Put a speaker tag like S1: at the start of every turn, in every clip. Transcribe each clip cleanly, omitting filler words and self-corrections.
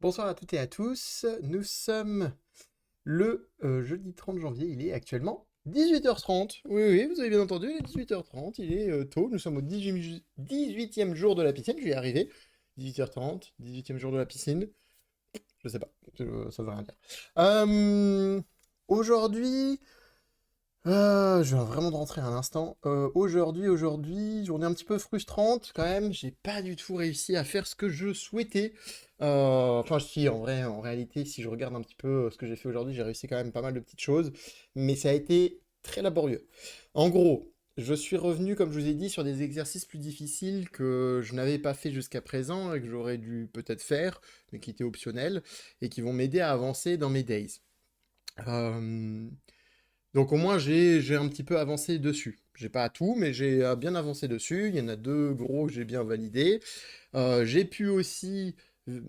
S1: Bonsoir à toutes et à tous, nous sommes le jeudi 30 janvier, il est actuellement 18h30. Oui, oui, vous avez bien entendu, il est 18h30, il est tôt, nous sommes au 18e jour de la piscine, je vais y arriver. 18h30, 18e jour de la piscine, je sais pas, ça veut rien dire. Euh, Aujourd'hui, je viens vraiment de rentrer à l'instant. Aujourd'hui, journée un petit peu frustrante quand même. J'ai pas du tout réussi à faire ce que je souhaitais. Enfin, si, en vrai, en réalité, si je regarde un petit peu ce que j'ai fait aujourd'hui, j'ai réussi quand même pas mal de petites choses, mais ça a été très laborieux. En gros, je suis revenu, comme je vous ai dit, sur des exercices plus difficiles que je n'avais pas fait jusqu'à présent et que j'aurais dû peut-être faire, mais qui étaient optionnels et qui vont m'aider à avancer dans mes days. Euh, donc au moins j'ai un petit peu avancé dessus. J'ai pas tout, mais j'ai bien avancé dessus. Il y en a deux gros que j'ai bien validés. J'ai pu aussi euh,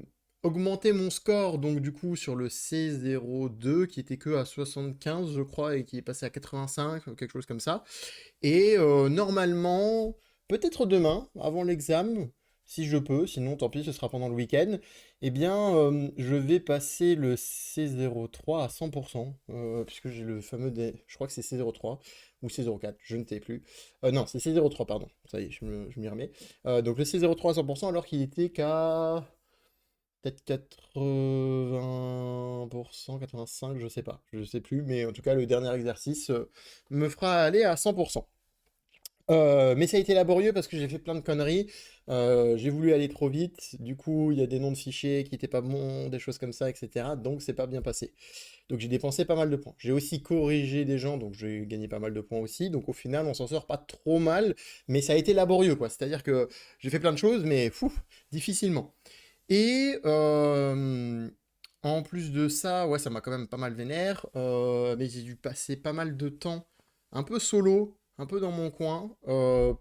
S1: augmenter mon score, donc du coup sur le C02 qui était que à 75 je crois et qui est passé à 85, quelque chose comme ça. Et normalement, peut-être demain, avant l'examen, si je peux, sinon tant pis, ce sera pendant le week-end, eh bien, je vais passer le C03 à 100%, puisque j'ai le fameux je crois que c'est C03 ou C04, je ne sais plus. Non, c'est C03, pardon, ça y est, je m'y remets. Donc le C03 à 100%, alors qu'il était qu'à peut-être 80%, 85, je sais pas, je sais plus, mais en tout cas, le dernier exercice me fera aller à 100%. Mais ça a été laborieux parce que j'ai fait plein de conneries. J'ai voulu aller trop vite. Du coup, il y a des noms de fichiers qui étaient pas bons, des choses comme ça, etc. Donc, c'est pas bien passé. Donc, j'ai dépensé pas mal de points. J'ai aussi corrigé des gens, donc j'ai gagné pas mal de points aussi. Donc, au final, on s'en sort pas trop mal. Mais ça a été laborieux, quoi. C'est-à-dire que j'ai fait plein de choses, mais fou, difficilement. Et en plus de ça, ouais, ça m'a quand même pas mal vénère. Mais j'ai dû passer pas mal de temps un peu solo, un peu dans mon coin,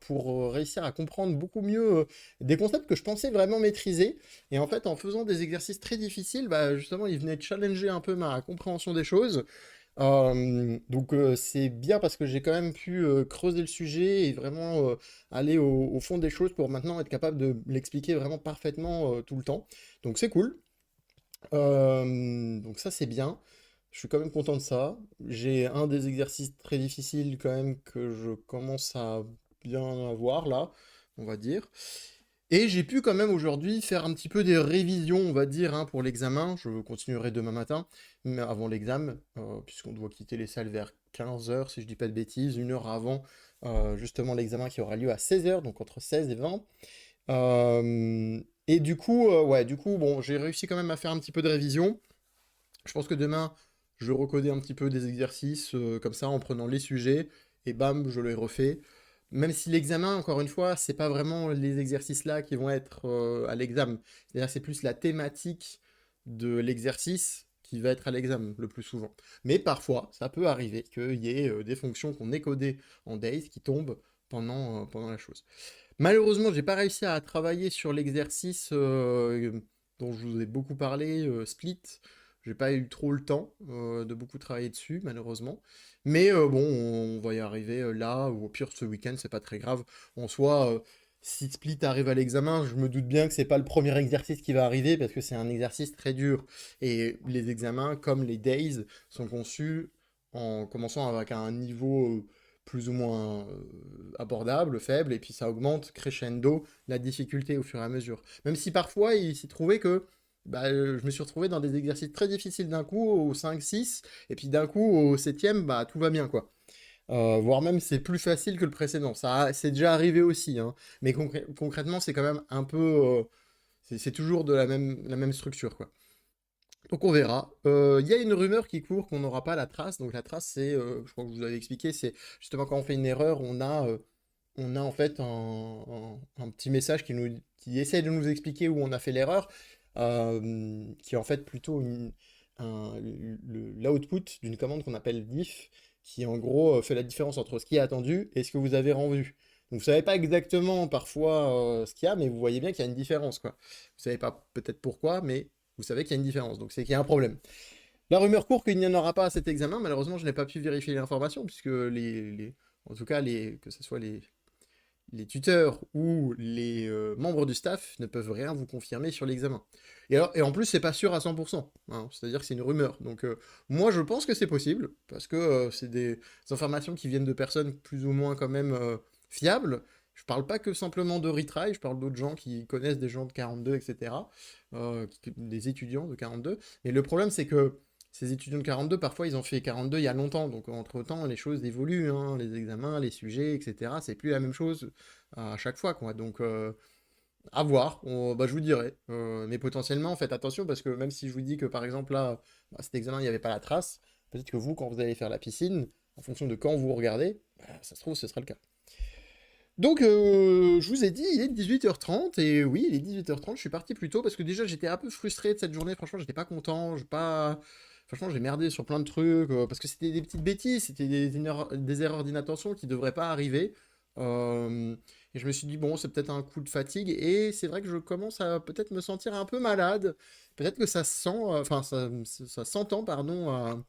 S1: pour réussir à comprendre beaucoup mieux des concepts que je pensais vraiment maîtriser. Et en fait, en faisant des exercices très difficiles, bah, justement, ils venaient challenger un peu ma compréhension des choses. Donc c'est bien parce que j'ai quand même pu creuser le sujet et vraiment aller au fond des choses pour maintenant être capable de l'expliquer vraiment parfaitement tout le temps. Donc c'est cool. Donc ça c'est bien. Je suis quand même content de ça. J'ai un des exercices très difficiles quand même que je commence à bien avoir là, on va dire. Et j'ai pu quand même aujourd'hui faire un petit peu des révisions, on va dire, hein, pour l'examen. Je continuerai demain matin, mais avant l'examen, puisqu'on doit quitter les salles vers 15 heures, si je dis pas de bêtises, une heure avant justement l'examen qui aura lieu à 16 heures, donc entre 16 et 20. Et du coup, ouais, du coup, bon, j'ai réussi quand même à faire un petit peu de révision. Je pense que demain, je recodais un petit peu des exercices comme ça en prenant les sujets et bam, je les refais. Même si l'examen, encore une fois, c'est pas vraiment les exercices là qui vont être à l'examen. C'est-à-dire c'est plus la thématique de l'exercice qui va être à l'examen le plus souvent. Mais parfois, ça peut arriver qu'il y ait des fonctions qu'on ait codées en Days qui tombent pendant la chose. Malheureusement, j'ai pas réussi à travailler sur l'exercice dont je vous ai beaucoup parlé, Split. J'ai pas eu trop le temps de beaucoup travailler dessus, malheureusement. Mais bon, on va y arriver là, ou au pire ce week-end, c'est pas très grave. En soi, si Split arrive à l'examen, je me doute bien que c'est pas le premier exercice qui va arriver parce que c'est un exercice très dur. Et les examens, comme les days, sont conçus en commençant avec un niveau plus ou moins abordable, faible, et puis ça augmente crescendo la difficulté au fur et à mesure. Même si parfois il s'est trouvé que bah, je me suis retrouvé dans des exercices très difficiles d'un coup au 5-6, et puis d'un coup au septième, bah, tout va bien quoi. Voire même c'est plus facile que le précédent. Ça, c'est déjà arrivé aussi, hein. Mais concrètement, c'est quand même un peu. C'est toujours de la même structure, quoi. Donc on verra. Il y a une rumeur qui court qu'on n'aura pas la trace. Donc la trace, c'est, je crois que je vous l'avais expliqué, c'est justement quand on fait une erreur, on a en fait un petit message qui essaie de nous expliquer où on a fait l'erreur, qui est en fait plutôt l'output d'une commande qu'on appelle diff, qui en gros fait la différence entre ce qui est attendu et ce que vous avez rendu. Donc vous savez pas exactement parfois ce qu'il y a, mais vous voyez bien qu'il y a une différence, quoi. Vous savez pas peut-être pourquoi, mais vous savez qu'il y a une différence. Donc c'est qu'il y a un problème. La rumeur court qu'il n'y en aura pas à cet examen. Malheureusement, je n'ai pas pu vérifier l'information puisque en tout cas que ce soit les tuteurs ou les membres du staff ne peuvent rien vous confirmer sur l'examen. Et en plus, c'est pas sûr à 100%, hein, c'est-à-dire que c'est une rumeur. Donc, moi, je pense que c'est possible, parce que c'est des informations qui viennent de personnes plus ou moins quand même fiables. Je parle pas que simplement de retry, je parle d'autres gens qui connaissent des gens de 42, etc., des étudiants de 42. Mais le problème, c'est que ces étudiants de 42, parfois, ils ont fait 42 il y a longtemps, donc entre-temps, les choses évoluent, hein, les examens, les sujets, etc. C'est plus la même chose à chaque fois, quoi. Donc, à voir, bah, je vous dirai. Mais potentiellement, faites attention, parce que même si je vous dis que, par exemple, là, bah, cet examen, il n'y avait pas la trace, peut-être que vous, quand vous allez faire la piscine, en fonction de quand vous regardez, bah, ça se trouve, ce sera le cas. Donc, je vous ai dit, il est 18h30, et oui, il est 18h30, je suis parti plus tôt, parce que déjà, j'étais un peu frustré de cette journée, franchement, j'étais pas content, franchement, j'ai merdé sur plein de trucs, parce que c'était des petites bêtises, c'était des erreurs d'inattention qui devraient pas arriver, euh, et je me suis dit, bon, c'est peut-être un coup de fatigue, et c'est vrai que je commence à peut-être me sentir un peu malade, peut-être que ça se sent, enfin, ça s'entend, pardon,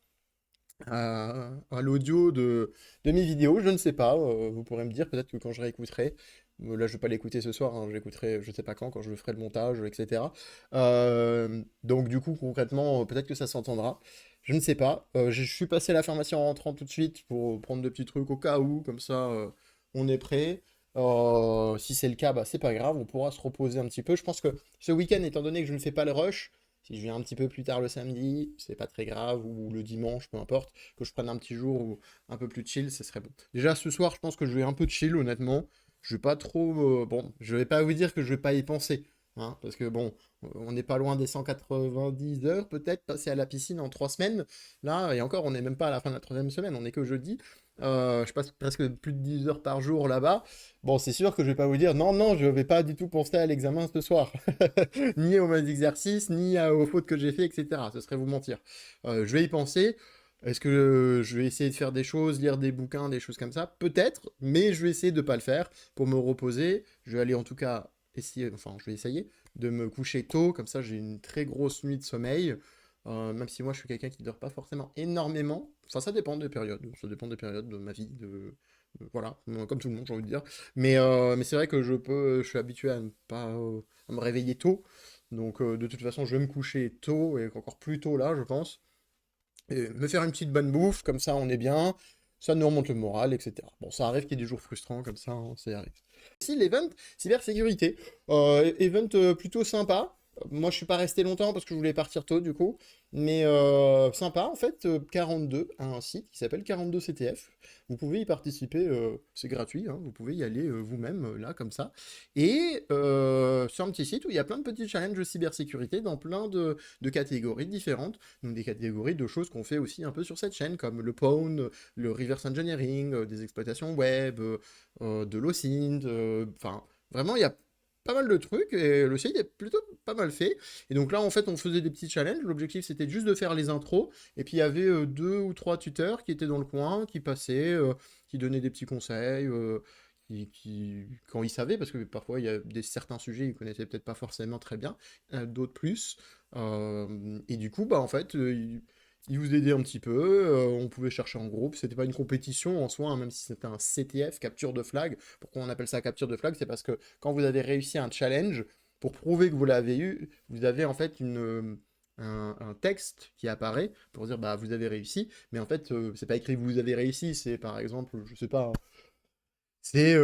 S1: à l'audio de mes vidéos, je ne sais pas, vous pourrez me dire, peut-être que quand je réécouterai, là je vais pas l'écouter ce soir, hein, je l'écouterai je sais pas quand je ferai le montage, etc. Donc du coup concrètement, peut-être que ça s'entendra, je ne sais pas. Je suis passé à la pharmacie en rentrant tout de suite pour prendre des petits trucs au cas où, comme ça on est prêt. Si c'est le cas, bah, c'est pas grave, on pourra se reposer un petit peu. Je pense que ce week-end, étant donné que je ne fais pas le rush, si je viens un petit peu plus tard le samedi, c'est pas très grave, ou le dimanche, peu importe, que je prenne un petit jour ou un peu plus chill, ce serait bon. Déjà ce soir, je pense que je vais un peu chill, honnêtement. Je vais pas trop. Bon, je vais pas vous dire que je vais pas y penser, hein, parce que bon, on n'est pas loin des 190 heures, peut-être, passer à la piscine en 3 semaines. Là, et encore, on n'est même pas à la fin de la troisième semaine, on est que jeudi. Je passe presque plus de 10 heures par jour là-bas. Bon, c'est sûr que je vais pas vous dire non, non, je vais pas du tout penser à l'examen ce soir. Ni aux mauvais exercices, ni aux fautes que j'ai fait, etc. Ce serait vous mentir. Je vais y penser. Est-ce que je vais essayer de faire des choses, lire des bouquins, des choses comme ça? Peut-être, mais je vais essayer de ne pas le faire pour me reposer. Je vais aller en tout cas essayer, enfin je vais essayer de me coucher tôt, comme ça j'ai une très grosse nuit de sommeil. Même si moi je suis quelqu'un qui ne dort pas forcément énormément. Enfin ça dépend des périodes, ça dépend des périodes de ma vie, voilà, comme tout le monde j'ai envie de dire. Mais c'est vrai que je suis habitué à ne pas à me réveiller tôt. Donc de toute façon, je vais me coucher tôt et encore plus tôt là, je pense. Et me faire une petite bonne bouffe, comme ça on est bien. Ça nous remonte le moral, etc. Bon, ça arrive qu'il y ait des jours frustrants comme ça, hein, ça arrive. Si, l'event cybersécurité. Event plutôt sympa. Moi, je suis pas resté longtemps parce que je voulais partir tôt, du coup. Mais sympa, en fait, 42 a un site qui s'appelle 42 CTF. Vous pouvez y participer, c'est gratuit, hein, vous pouvez y aller vous-même, là, comme ça. Et c'est un petit site où il y a plein de petits challenges de cybersécurité dans plein de catégories différentes. Donc des catégories de choses qu'on fait aussi un peu sur cette chaîne, comme le pawn, le reverse engineering, des exploitations web, de l'OSINT, enfin, vraiment, il y a pas mal de trucs, et le site est plutôt pas mal fait. Et donc là, en fait, on faisait des petits challenges. L'objectif, c'était juste de faire les intros. Et puis, il y avait 2 ou 3 tuteurs qui étaient dans le coin, qui passaient, qui donnaient des petits conseils, quand ils savaient, parce que parfois, il y a certains sujets, ils connaissaient peut-être pas forcément très bien, d'autres plus. Et du coup, bah, en fait, ils vous aidaient un petit peu, on pouvait chercher en groupe, c'était pas une compétition en soi, hein, même si c'était un CTF, capture de flag. Pourquoi on appelle ça capture de flag? C'est parce que quand vous avez réussi un challenge, pour prouver que vous l'avez eu, vous avez en fait un texte qui apparaît pour dire bah vous avez réussi, mais en fait c'est pas écrit vous avez réussi, c'est par exemple, je sais pas, c'est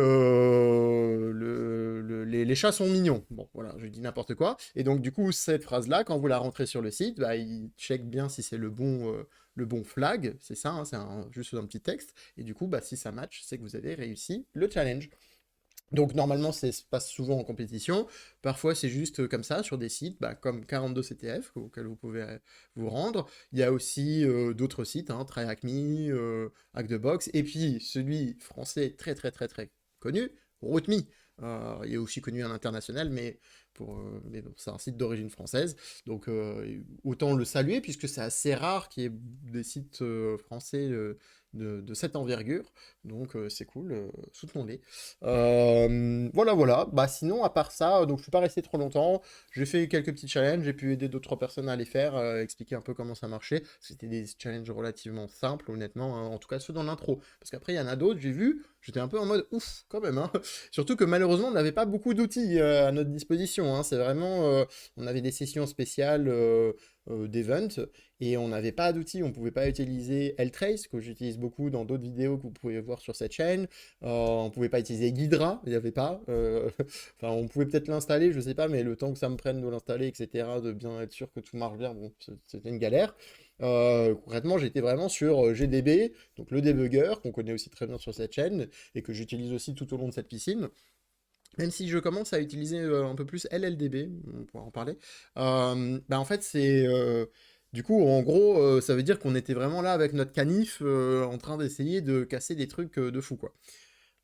S1: les chats sont mignons. Bon, voilà, je dis n'importe quoi. Et donc, du coup, cette phrase-là, quand vous la rentrez sur le site, bah, il check bien si c'est le bon flag. C'est ça, hein, juste un petit texte. Et du coup, bah, si ça match, c'est que vous avez réussi le challenge. Donc normalement, ça se passe souvent en compétition. Parfois, c'est juste comme ça, sur des sites bah, comme 42 CTF, auxquels vous pouvez vous rendre. Il y a aussi d'autres sites, hein, TryHackMe, Hack the Box, et puis celui français très très très très connu, RootMe. Il est aussi connu à l'international, mais bon, c'est un site d'origine française. Donc autant le saluer, puisque c'est assez rare qu'il y ait des sites français de cette envergure. Donc c'est cool, soutenons-les. Voilà, voilà. Bah sinon, à part ça, donc je suis pas resté trop longtemps. J'ai fait quelques petits challenges, j'ai pu aider d'autres personnes à les faire, expliquer un peu comment ça marchait. C'était des challenges relativement simples, honnêtement, hein, en tout cas ceux dans l'intro. Parce qu'après, il y en a d'autres, j'ai vu, j'étais un peu en mode ouf, quand même, hein. Surtout que malheureusement, on n'avait pas beaucoup d'outils à notre disposition, hein. C'est vraiment, on avait des sessions spéciales d'event et on n'avait pas d'outils. On pouvait pas utiliser Ltrace, que j'utilise beaucoup dans d'autres vidéos que vous pouvez voir sur cette chaîne. On pouvait pas utiliser Ghidra, il n'y avait pas. Enfin, on pouvait peut-être l'installer, je sais pas, mais le temps que ça me prenne de l'installer, etc., de bien être sûr que tout marche bien, bon, c'était une galère. Concrètement, j'étais vraiment sur GDB, donc le debugger, qu'on connaît aussi très bien sur cette chaîne, et que j'utilise aussi tout au long de cette piscine. Même si je commence à utiliser un peu plus LLDB, on pourra en parler, bah en fait c'est... du coup, en gros, ça veut dire qu'on était vraiment là avec notre canif en train d'essayer de casser des trucs de fou, quoi.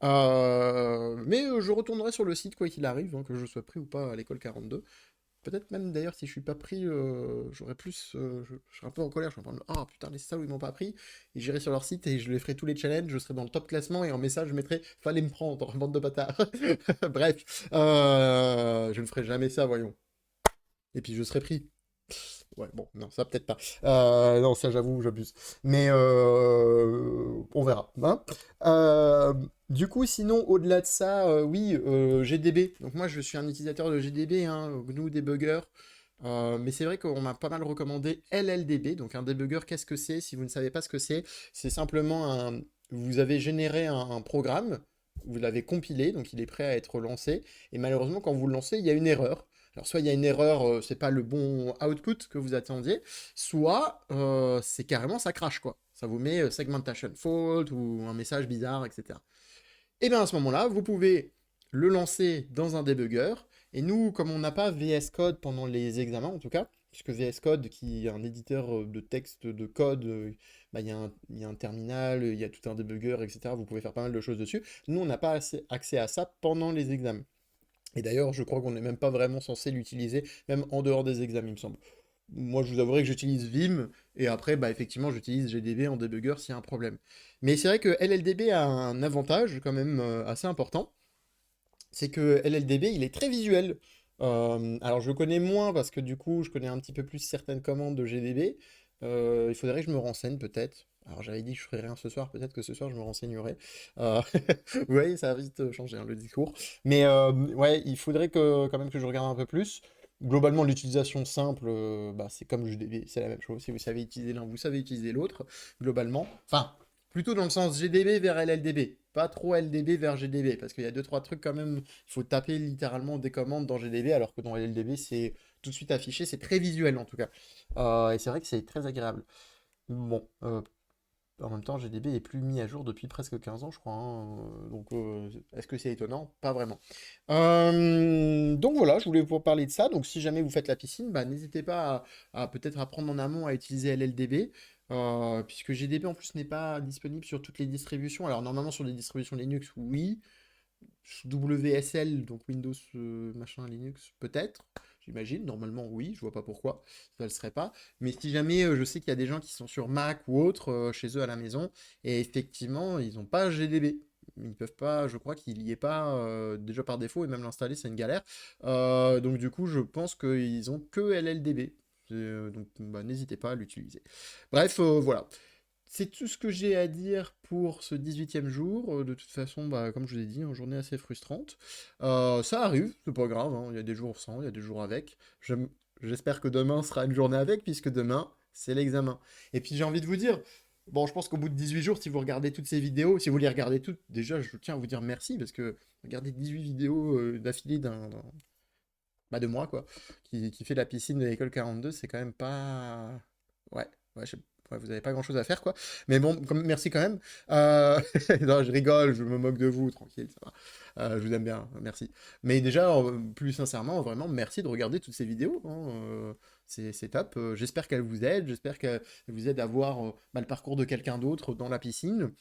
S1: Mais je retournerai sur le site quoi qu'il arrive, hein, que je sois pris ou pas à l'école 42. Peut-être même d'ailleurs si je suis pas pris, j'aurais plus, je serais un peu en colère, je serais en train de ah putain les salauds ils m'ont pas pris, et j'irai sur leur site et je les ferai tous les challenges, je serai dans le top classement et en message je mettrai fallait me prendre, bande de bâtards. Bref, je ne ferai jamais ça, voyons. Et puis je serai pris. Ouais, bon, non, ça peut-être pas. Non, ça j'avoue, j'abuse. Mais on verra, hein. Du coup, sinon, au-delà de ça, oui, GDB. Donc moi, je suis un utilisateur de GDB, hein, GNU Debugger. Mais c'est vrai qu'on m'a pas mal recommandé LLDB. Donc un debugger, qu'est-ce que c'est? Si vous ne savez pas ce que c'est simplement un... Vous avez généré un programme, vous l'avez compilé, donc il est prêt à être lancé. Et malheureusement, quand vous le lancez, il y a une erreur. Alors soit il y a une erreur, c'est pas le bon output que vous attendiez, soit c'est carrément ça crache quoi. Ça vous met segmentation fault ou un message bizarre, etc. Et bien à ce moment-là, vous pouvez le lancer dans un debugger. Et nous, comme on n'a pas VS Code pendant les examens en tout cas, puisque VS Code, qui est un éditeur de texte, de code, bah, il y a un terminal, il y a tout un debugger, etc. Vous pouvez faire pas mal de choses dessus. Nous, on n'a pas accès à ça pendant les examens. Et d'ailleurs, je crois qu'on n'est même pas vraiment censé l'utiliser, même en dehors des examens, il me semble. Moi, je vous avouerai que j'utilise Vim, et après, bah, effectivement, j'utilise GDB en debugger s'il y a un problème. Mais c'est vrai que LLDB a un avantage quand même assez important, c'est que LLDB, il est très visuel. Alors, je connais moins parce que du coup, je connais un petit peu plus certaines commandes de GDB. Il faudrait que je me renseigne peut-être. Alors, j'avais dit que je ferais rien ce soir, peut-être que ce soir je me renseignerai. Euh, Vous voyez, ça va vite changer hein, le discours. Mais ouais, il faudrait que, quand même que je regarde un peu plus. Globalement, l'utilisation simple, bah, c'est comme GDB, c'est la même chose. Si vous savez utiliser l'un, vous savez utiliser l'autre, globalement. Enfin, plutôt dans le sens GDB vers LLDB, pas trop LDB vers GDB, parce qu'il y a deux, trois trucs quand même, il faut taper littéralement des commandes dans GDB, alors que dans LLDB, c'est tout de suite affiché, c'est très visuel en tout cas. Et c'est vrai que c'est très agréable. Bon, en même temps, GDB est plus mis à jour depuis presque 15 ans, je crois, hein, donc, est-ce que c'est étonnant? Pas vraiment. Donc voilà, je voulais vous parler de ça. Donc si jamais vous faites la piscine, bah, n'hésitez pas à peut-être apprendre en amont à utiliser LLDB, puisque GDB en plus n'est pas disponible sur toutes les distributions. Alors normalement sur les distributions Linux, oui. WSL, donc Windows machin Linux, peut-être, j'imagine. Normalement, oui, je vois pas pourquoi ça le serait pas. Mais si jamais, je sais qu'il y a des gens qui sont sur Mac ou autre chez eux à la maison, et effectivement, ils n'ont pas GDB. Ils peuvent pas, je crois qu'il y est pas déjà par défaut, et même l'installer, c'est une galère. Donc du coup, je pense qu'ils ont que LLDB. Donc bah, n'hésitez pas à l'utiliser. Bref, voilà. C'est tout ce que j'ai à dire pour ce 18e jour. De toute façon, bah, comme je vous ai dit, une journée assez frustrante. Ça arrive, c'est pas grave, hein. Il y a des jours sans, il y a des jours avec. J'espère que demain sera une journée avec, puisque demain, c'est l'examen. Et puis j'ai envie de vous dire, bon, je pense qu'au bout de 18 jours, si vous regardez toutes ces vidéos, si vous les regardez toutes, déjà, je tiens à vous dire merci, parce que regarder 18 vidéos d'affilée bah, de moi, quoi, qui fait la piscine de l'école 42, c'est quand même pas... Ouais, ouais, ouais, vous avez pas grand-chose à faire, quoi. Mais bon, merci quand même. Euh, Non, je rigole, je me moque de vous, tranquille, ça va. Je vous aime bien, merci. Mais déjà, plus sincèrement, vraiment, merci de regarder toutes ces vidéos, hein. C'est top. J'espère qu'elles vous aident, j'espère qu'elles vous aident à voir bah, le parcours de quelqu'un d'autre dans la piscine.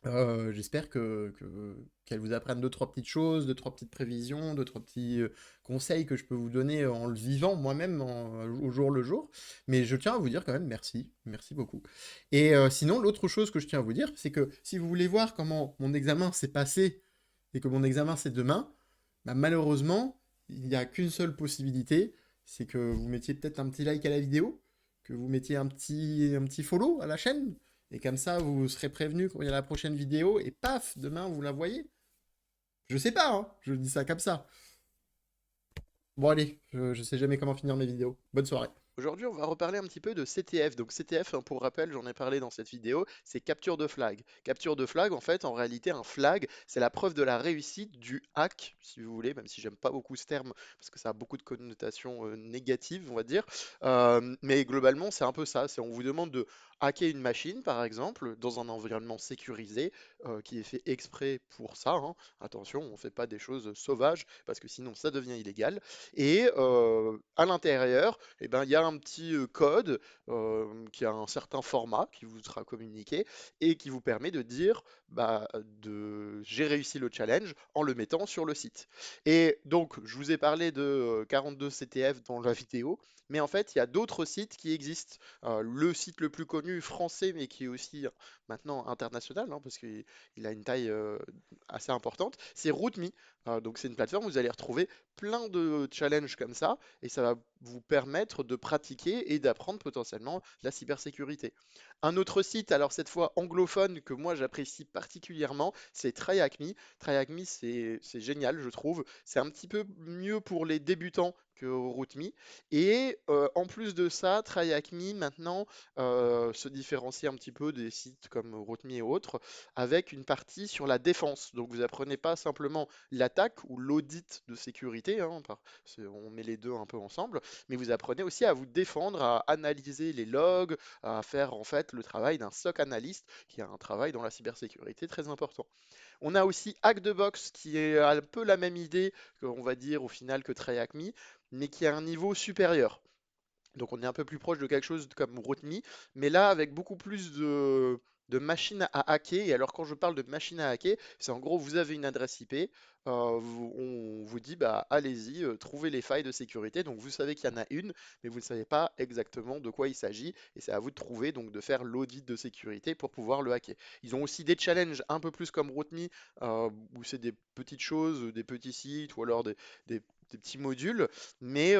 S1: J'espère qu'elle vous apprenne deux, trois petites choses, deux, trois petites prévisions, deux, trois petits conseils que je peux vous donner en le vivant moi-même au jour le jour. Mais je tiens à vous dire quand même merci, merci beaucoup. Et sinon, l'autre chose que je tiens à vous dire, c'est que si vous voulez voir comment mon examen s'est passé et que mon examen c'est demain, bah, malheureusement, il n'y a qu'une seule possibilité, c'est que vous mettiez peut-être un petit like à la vidéo, que vous mettiez un petit follow à la chaîne, et comme ça, vous serez prévenu quand il y a la prochaine vidéo, et paf, demain, vous la voyez. Je sais pas, hein, je dis ça comme ça. Bon, allez, je sais jamais comment finir mes vidéos. Bonne soirée.
S2: Aujourd'hui, on va reparler un petit peu de CTF. Donc CTF, hein, pour rappel, j'en ai parlé dans cette vidéo, c'est capture de flag. Capture de flag, en fait, en réalité, un flag, c'est la preuve de la réussite du hack, si vous voulez, même si j'aime pas beaucoup ce terme, parce que ça a beaucoup de connotations négatives, on va dire. Mais globalement, c'est un peu ça. C'est on vous demande de hacker une machine, par exemple, dans un environnement sécurisé, qui est fait exprès pour ça, hein. Attention, on ne fait pas des choses sauvages, parce que sinon ça devient illégal. Et à l'intérieur, eh ben, il y a un petit code qui a un certain format qui vous sera communiqué et qui vous permet de dire bah, j'ai réussi le challenge en le mettant sur le site. Et donc, je vous ai parlé de 42 CTF dans la vidéo, mais en fait, il y a d'autres sites qui existent. Le site le plus connu français, mais qui est aussi maintenant international, hein, parce qu'il a une taille assez importante, c'est RootMe. Donc, c'est une plateforme où vous allez retrouver plein de challenges comme ça, et ça va vous permettre de pratiquer et d'apprendre potentiellement la cybersécurité. Un autre site, alors cette fois anglophone, que moi j'apprécie particulièrement, c'est TryHackMe. TryHackMe, c'est génial, je trouve. C'est un petit peu mieux pour les débutants que RootMe. Et en plus de ça, TryHackMe maintenant se différencie un petit peu des sites comme RootMe et autres, avec une partie sur la défense. Donc vous apprenez pas simplement l'attaque ou l'audit de sécurité, hein, on met les deux un peu ensemble, mais vous apprenez aussi à vous défendre, à analyser les logs, à faire en fait le travail d'un SOC analyste, qui a un travail dans la cybersécurité très important. On a aussi Hack the Box, qui est un peu la même idée, on va dire au final que TryHackMe, mais qui a un niveau supérieur. Donc on est un peu plus proche de quelque chose comme RootMe, mais là avec beaucoup plus de machines à hacker. Et alors quand je parle de machines à hacker, c'est en gros vous avez une adresse IP, on vous dit bah allez-y, trouvez les failles de sécurité. Donc vous savez qu'il y en a une, mais vous ne savez pas exactement de quoi il s'agit. Et c'est à vous de trouver, donc de faire l'audit de sécurité pour pouvoir le hacker. Ils ont aussi des challenges un peu plus comme RootMe, où c'est des petites choses, des petits sites ou alors des- des petits modules. Mais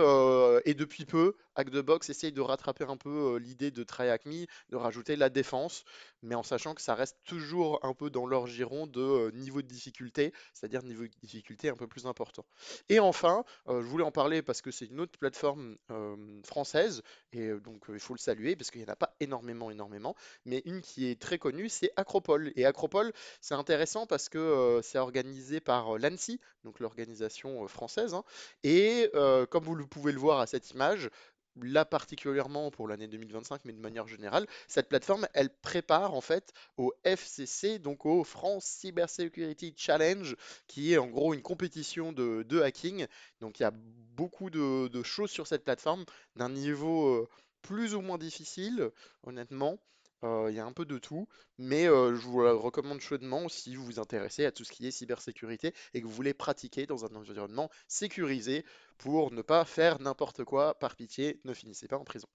S2: et depuis peu, Hack the Box essaye de rattraper un peu l'idée de TryHackMe, de rajouter la défense, mais en sachant que ça reste toujours un peu dans leur giron de niveau de difficulté, c'est-à-dire niveau de difficulté un peu plus important. Et enfin, je voulais en parler parce que c'est une autre plateforme française, et donc il faut le saluer parce qu'il n'y en a pas énormément, énormément, mais une qui est très connue, c'est Acropole. Et Acropole, c'est intéressant parce que c'est organisé par l'ANSSI, donc l'organisation française, hein, et comme vous le pouvez le voir à cette image, là particulièrement pour l'année 2025, mais de manière générale, cette plateforme, elle prépare en fait au FCC, donc au France Cyber Security Challenge, qui est en gros une compétition de hacking. Donc il y a beaucoup de choses sur cette plateforme, d'un niveau plus ou moins difficile, honnêtement. Il y a un peu de tout, mais je vous la recommande chaudement si vous vous intéressez à tout ce qui est cybersécurité et que vous voulez pratiquer dans un environnement sécurisé pour ne pas faire n'importe quoi. Par pitié, ne finissez pas en prison.